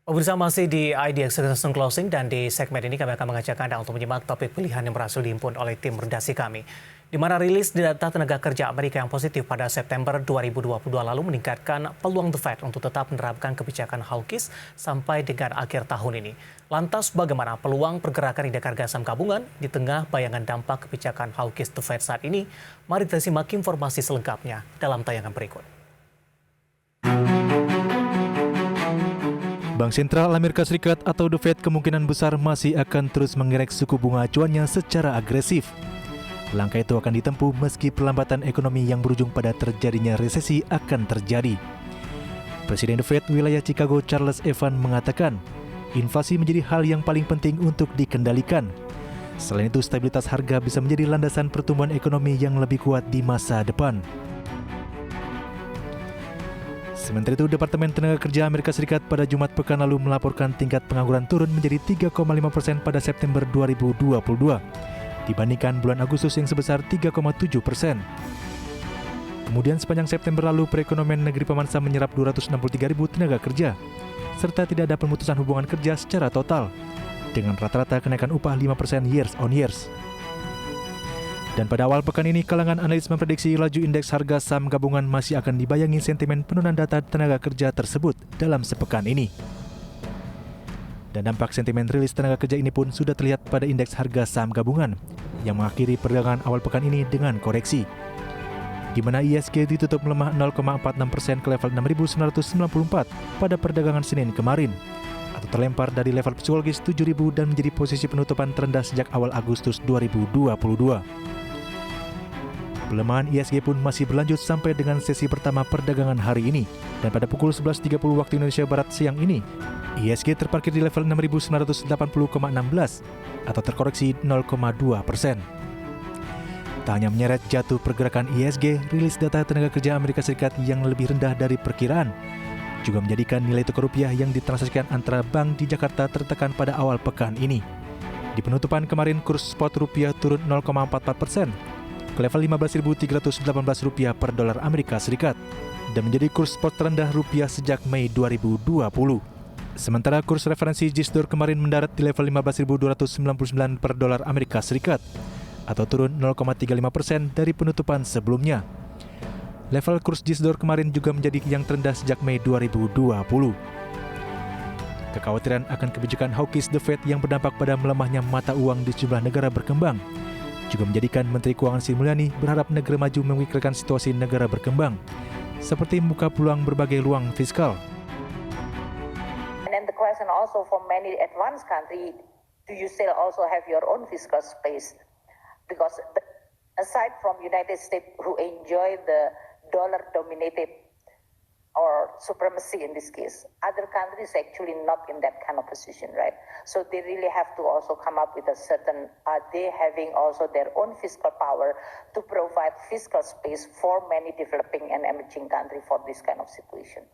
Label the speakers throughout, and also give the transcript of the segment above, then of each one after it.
Speaker 1: Pemirsa masih di IDX Season Closing dan di segmen ini kami akan mengajak Anda untuk menyimak topik pilihan yang berhasil dihimpun oleh tim redaksi kami. Di mana rilis data tenaga kerja Amerika yang positif pada September 2022 lalu meningkatkan peluang The Fed untuk tetap menerapkan kebijakan hawkish sampai dengan akhir tahun ini. Lantas bagaimana peluang pergerakan indeks harga saham gabungan di tengah bayangan dampak kebijakan hawkish The Fed saat ini? Mari kita simak informasi selengkapnya dalam tayangan berikut.
Speaker 2: Bank Sentral Amerika Serikat atau The Fed kemungkinan besar masih akan terus mengerek suku bunga acuannya secara agresif. Langkah itu akan ditempuh meski perlambatan ekonomi yang berujung pada terjadinya resesi akan terjadi. Presiden The Fed wilayah Chicago Charles Evans mengatakan, inflasi menjadi hal yang paling penting untuk dikendalikan. Selain itu, stabilitas harga bisa menjadi landasan pertumbuhan ekonomi yang lebih kuat di masa depan. Sementara itu, Departemen Tenaga Kerja Amerika Serikat pada Jumat pekan lalu melaporkan tingkat pengangguran turun menjadi 3,5% pada September 2022 dibandingkan bulan Agustus yang sebesar 3,7%. Kemudian sepanjang September lalu, perekonomian negeri pemansa menyerap 263.000 tenaga kerja, serta tidak ada pemutusan hubungan kerja secara total, dengan rata-rata kenaikan upah 5% years on years. Dan pada awal pekan ini, kalangan analis memprediksi laju indeks harga saham gabungan masih akan dibayangi sentimen penurunan data tenaga kerja tersebut dalam sepekan ini. Dan dampak sentimen rilis tenaga kerja ini pun sudah terlihat pada indeks harga saham gabungan yang mengakhiri perdagangan awal pekan ini dengan koreksi, di mana ISG ditutup melemah 0,46% ke level 6.994 pada perdagangan Senin kemarin, atau terlempar dari level psikologis 7.000 dan menjadi posisi penutupan terendah sejak awal Agustus 2022. Pelemahan ISG pun masih berlanjut sampai dengan sesi pertama perdagangan hari ini. Dan pada pukul 11.30 waktu Indonesia Barat siang ini, ISG terparkir di level 6.980,16 atau terkoreksi 0,2%. Tak hanya menyeret jatuh pergerakan ISG, rilis data tenaga kerja Amerika Serikat yang lebih rendah dari perkiraan juga menjadikan nilai tukar rupiah yang ditransaksikan antara bank di Jakarta tertekan pada awal pekan ini. Di penutupan kemarin, kurs spot rupiah turun 0,44% ke level Rp15.318 per dolar Amerika Serikat dan menjadi kurs spot terendah rupiah sejak Mei 2020. Sementara kurs referensi JISDOR kemarin mendarat di level 15.299 per dolar Amerika Serikat atau turun 0,35% dari penutupan sebelumnya. Level kurs JISDOR kemarin juga menjadi yang terendah sejak Mei 2020. Kekhawatiran akan kebijakan hawkish The Fed yang berdampak pada melemahnya mata uang di sejumlah negara berkembang juga menjadikan Menteri Keuangan Sri Mulyani berharap negara maju memikirkan situasi negara berkembang, seperti membuka peluang berbagai ruang fiskal.
Speaker 3: And then the question also for many advanced countries, do you still also have your own fiscal space? Because aside from United States who enjoy the dollar-dominated or supremacy in this case, other countries actually not in that kind of position, right? So they really have to also come up with a certain, they having also their own fiscal power to provide fiscal space for many developing and emerging countries for this kind of situation.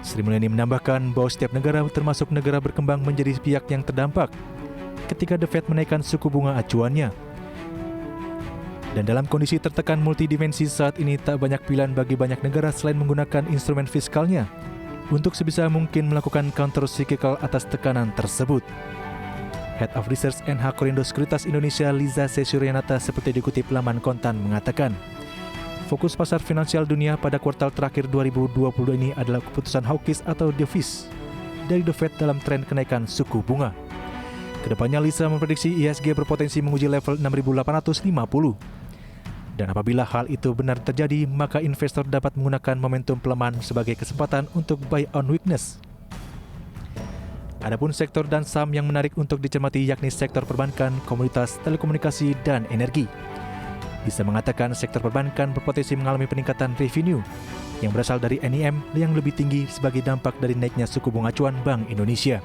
Speaker 2: Sri Mulyani menambahkan bahwa setiap negara termasuk negara berkembang menjadi pihak yang terdampak ketika The Fed menaikkan suku bunga acuannya. Dan dalam kondisi tertekan multidimensi saat ini, tak banyak pilihan bagi banyak negara selain menggunakan instrumen fiskalnya untuk sebisa mungkin melakukan counter-cyclical atas tekanan tersebut. Head of Research NH Korindo Sekuritas Indonesia Liza C. Suryanata seperti dikutip laman Kontan mengatakan, fokus pasar finansial dunia pada kuartal terakhir 2020 ini adalah keputusan hawkish atau dovish dari The Fed dalam tren kenaikan suku bunga. Kedepannya, Liza memprediksi ISG berpotensi menguji level 6.850. Dan apabila hal itu benar terjadi, maka investor dapat menggunakan momentum pelemahan sebagai kesempatan untuk buy on weakness. Adapun sektor dan saham yang menarik untuk dicermati yakni sektor perbankan, komoditas, telekomunikasi, dan energi. Bisa mengatakan sektor perbankan berpotensi mengalami peningkatan revenue yang berasal dari NIM yang lebih tinggi sebagai dampak dari naiknya suku bunga acuan Bank Indonesia.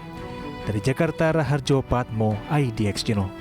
Speaker 2: Dari Jakarta, Raharjo Patmo, IDX Channel.